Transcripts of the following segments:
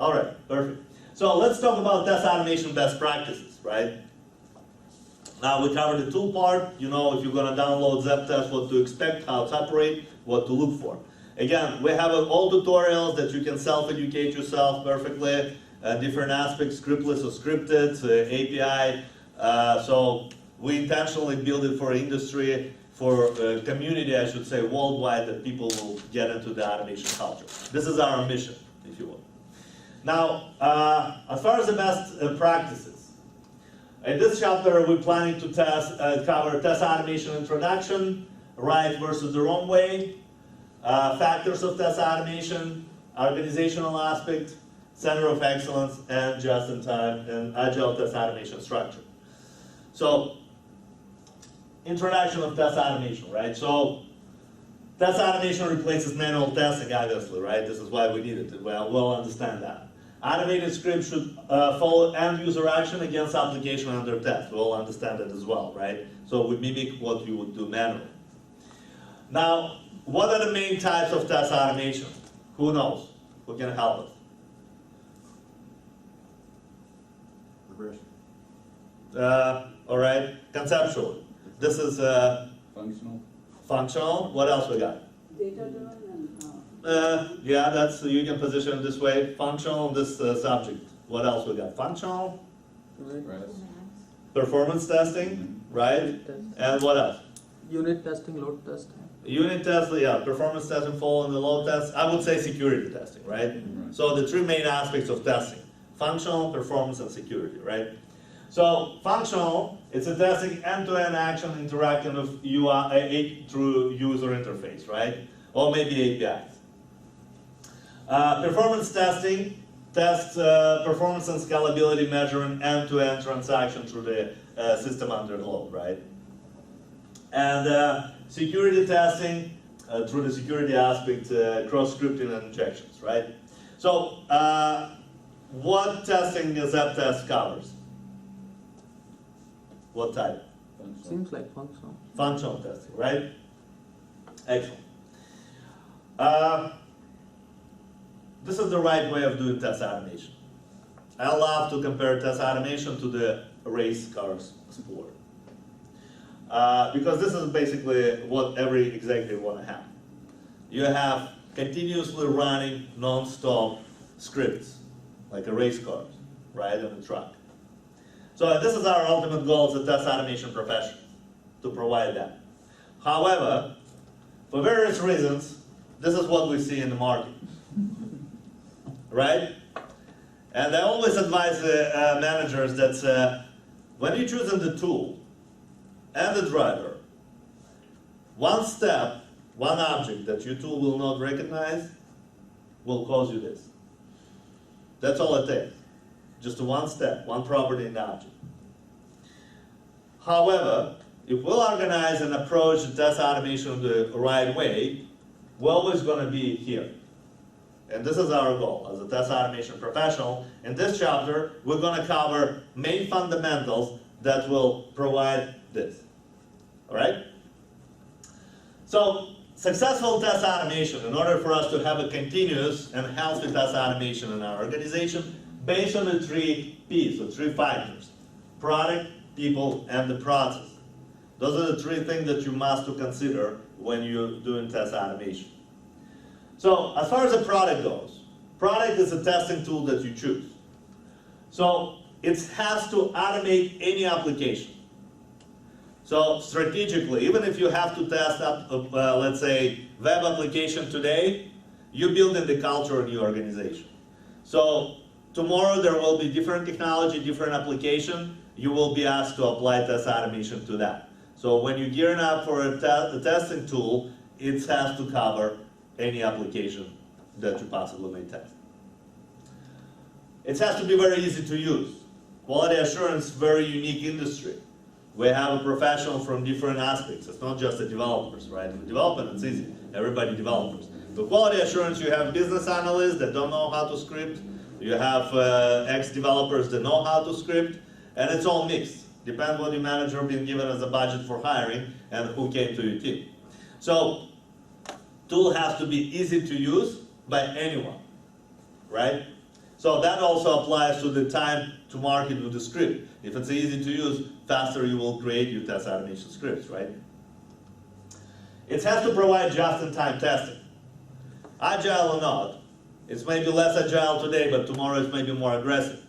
All right, perfect. So let's talk about test automation best practices, right? Now we covered the tool part. You know, if you're going to download ZAPTEST, what to expect, how to operate, what to look for. Again, we have all tutorials that you can self-educate yourself perfectly. Different aspects, scriptless or scripted, API. So we intentionally build it for industry, for community, I should say, worldwide, that people will get into the automation culture. This is our mission, if you will. Now, as far as the best practices, in this chapter, we're planning to cover test automation introduction, right versus the wrong way, factors of test automation, organizational aspect, center of excellence, and just-in-time and agile test automation structure. So, introduction of test automation, right? So, test automation replaces manual testing, obviously, right? This is why we need it. We'll understand that. Automated scripts should follow end-user action against application under test. We'll understand that as well, right? So we mimic what you would do manually. Now, what are the main types of test automation? Who knows? Who can help us? Regression. All right, conceptually. This is Functional. functional. What else we got? Data-driven Yeah, that's, you can position it this way. Functional, this subject. What else we got? Functional, Right. performance testing, right? And what else? Unit testing, load testing. Unit test, yeah, performance testing fall in the load test. I would say security testing, right? Right. So the three main aspects of testing: functional, performance, and security, right? So functional, it's a testing end-to-end action interacting with UI through user interface, right? Or maybe APIs. Performance testing, tests performance and scalability measuring end-to-end transaction through the system under load, right? And security testing through the security aspect, cross-scripting and injections, right? So what testing the ZAPTEST covers? What type? Functional. Seems like functional. Functional testing, right? Excellent. This is the right way of doing test automation. I love to compare test automation to the race cars sport. Because this is basically what every executive want to have. You have continuously running, non-stop scripts, like a race car, right, on a truck. So this is our ultimate goal as a test automation professional, to provide that. However, for various reasons, this is what we see in the market, right? And I always advise managers that when you're choosing the tool and the driver, one step, one object that your tool will not recognize will cause you this. That's all it takes. Just one step, one property in the object. However, if we'll organize and approach the test automation the right way, we're always going to be here. And this is our goal as a test automation professional. In this chapter, we're going to cover main fundamentals that will provide this. All right? So, successful test automation, in order for us to have a continuous and healthy test automation in our organization, based on the three P's, or three factors: product, people, and the process. Those are the three things that you must consider when you're doing test automation. So, as far as the product goes, product is a testing tool that you choose. So, it has to automate any application. So, strategically, even if you have to test up, let's say, web application today, you're building the culture in your organization. So, tomorrow there will be different technology, different application. You will be asked to apply test automation to that. So when you're gearing up for a testing tool, it has to cover any application that you possibly may test. It has to be very easy to use. Quality assurance, very unique industry. We have a professional from different aspects. It's not just the developers, right? For development, it's easy. Everybody developers. For quality assurance, you have business analysts that don't know how to script. You have ex-developers that know how to script. And it's all mixed. Depends what your manager been given as a budget for hiring and who came to your team. So, tool has to be easy to use by anyone, right? So that also applies to the time to market with the script. If it's easy to use, faster you will create your test automation scripts, right? It has to provide just-in-time testing. Agile or not, it's maybe less agile today, but tomorrow it's maybe more aggressive.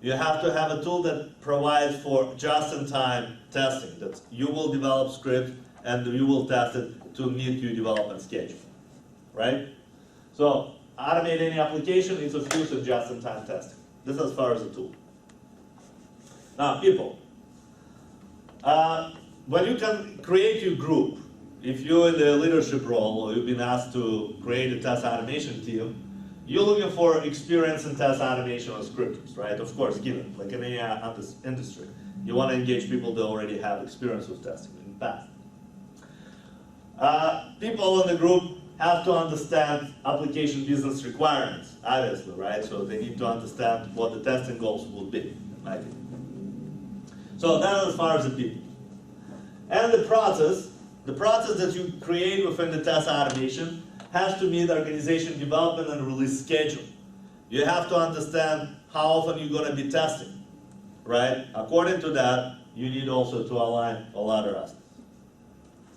You have to have a tool that provides for just-in-time testing, that you will develop script and you will test it to meet your development schedule, right? So automate any application is of use of just-in-time testing. This as far as the tool. Now, people. When you can create your group, if you're in the leadership role or you've been asked to create a test automation team, you're looking for experience in test automation or scripters, right? Of course, given, like in any industry. You want to engage people that already have experience with testing in the past. People in the group have to understand application business requirements, obviously, right? So they need to understand what the testing goals will be, right? So that's as far as the people. And the process that you create within the test automation has to meet organization development and release schedule. You have to understand how often you're going to be testing, right? According to that, you need also to align all other aspects.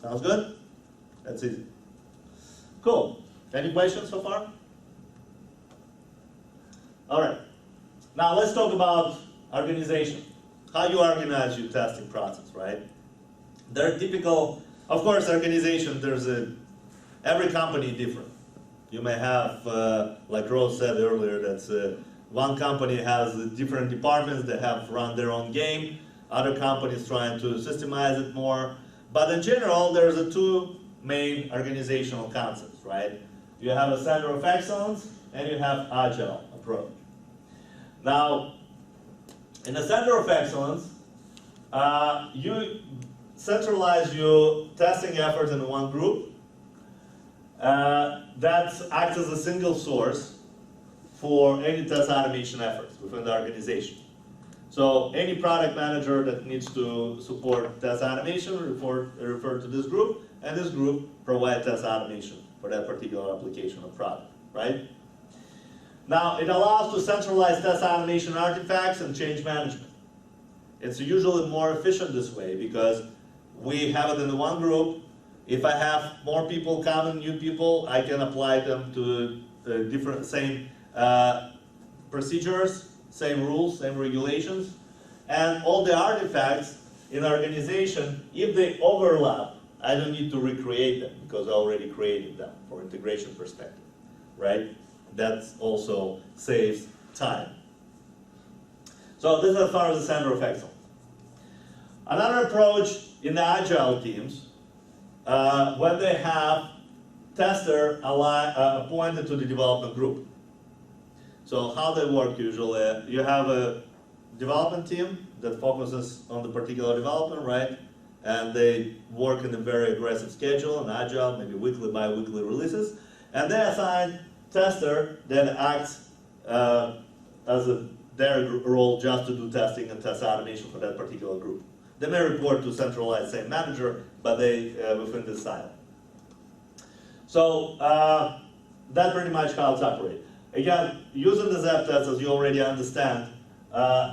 Sounds good? That's easy. Cool. Any questions so far? All right. Now let's talk about organization. How you organize your testing process, right? There are typical, of course, organization, every company different. You may have, like Rose said earlier, that one company has different departments that have run their own game, other companies trying to systemize it more. But in general, there's two main organizational concepts, right? You have a center of excellence and you have agile approach. Now, in the center of excellence, you centralize your testing efforts in one group. That acts as a single source for any test automation efforts within the organization. So any product manager that needs to support test automation refer to this group, and this group provides test automation for that particular application or product, right? Now, it allows to centralize test automation artifacts and change management. It's usually more efficient this way because we have it in the one group. If I have more people come, new people, I can apply them to the same procedures, same rules, same regulations, and all the artifacts in the organization, if they overlap, I don't need to recreate them because I already created them for integration perspective, right? That also saves time. So this is as far as the center of excellence. Another approach in the Agile teams, when they have tester appointed to the development group. So how they work usually, you have a development team that focuses on the particular development, right? And they work in a very aggressive schedule and agile, maybe weekly, bi-weekly releases. And they assign tester that acts as their role just to do testing and test automation for that particular group. They may report to centralized same manager, but they within this silo. So that's pretty much how it's operated. Again, using the ZAP-Test, as you already understand,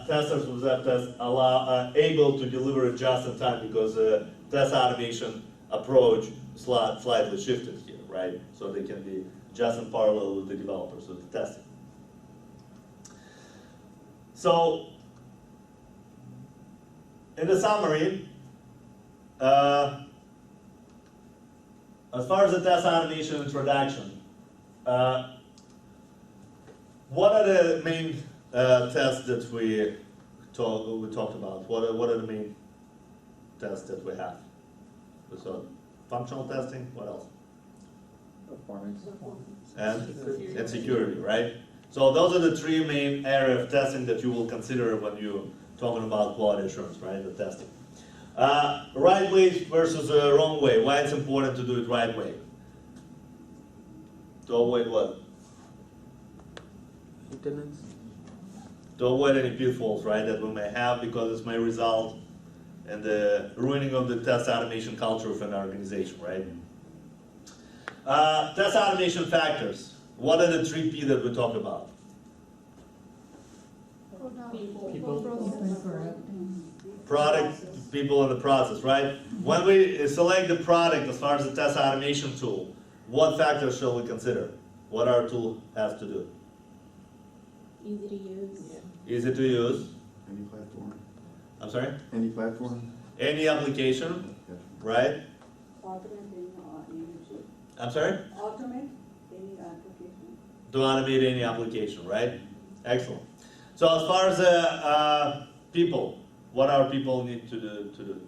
testers with ZAP-Test are able to deliver it just in time because the test automation approach slightly shifted here, right? So they can be just in parallel with the developers with the testing. So, in the summary, as far as the test automation introduction, what are the main tests that we talked about? What are the main tests that we have? So, functional testing, what else? Performance. And security, right? So those are the three main areas of testing that you will consider when you're talking about quality assurance, right, the testing. Right way versus wrong way. Why it's important to do it right way? To avoid what? Maintenance. To avoid any pitfalls, right, that we may have because it may result in the ruining of the test automation culture within an organization, right? Test automation factors. What are the 3 P that we talked about? Product, people in the process, right? When we select the product as far as the test automation tool, what factors shall we consider? What our tool has to do? Easy to use. Easy to use. Any platform. I'm sorry? Any platform. Any application, right? Automate any leadership. I'm sorry? Automate any application. To automate any application, right? Excellent. So as far as the people, what our people need to do?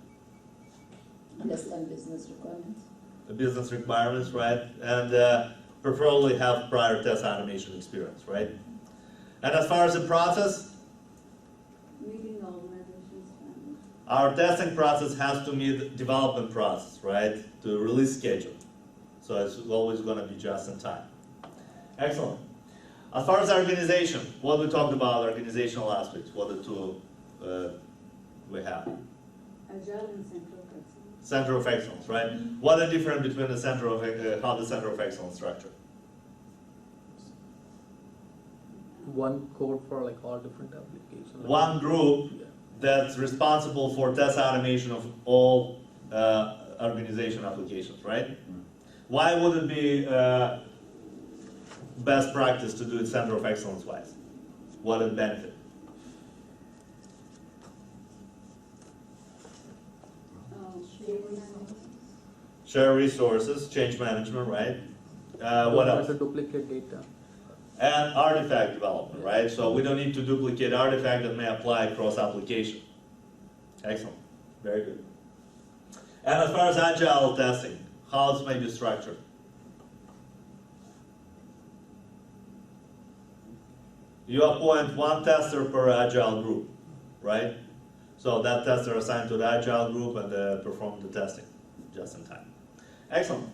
Understand business requirements. The business requirements, right? And preferably have prior test automation experience, right? And as far as the process, Meeting the organization's standards. our testing process has to meet the development process, right? To release schedule. So it's always going to be just in time. Excellent. As far as organization, what we talked about, organizational aspects, what the two we have. Agile and central of excellence. Center of excellence, right? What are the difference between the center of how the center of excellence structure? One code for like all different applications. One group Yeah. that's responsible for test automation of all organization applications, right? Why would it be best practice to do it center of excellence wise? What would benefit? Share resources, change management, right? What Don't else? have to duplicate data. And artifact development, right? So we don't need to duplicate artifact that may apply across application. Excellent, very good. And as far as agile testing, how it may be structured? You appoint one tester per agile group, right? So that tester assigned to the agile group and perform the testing just in time. Excellent.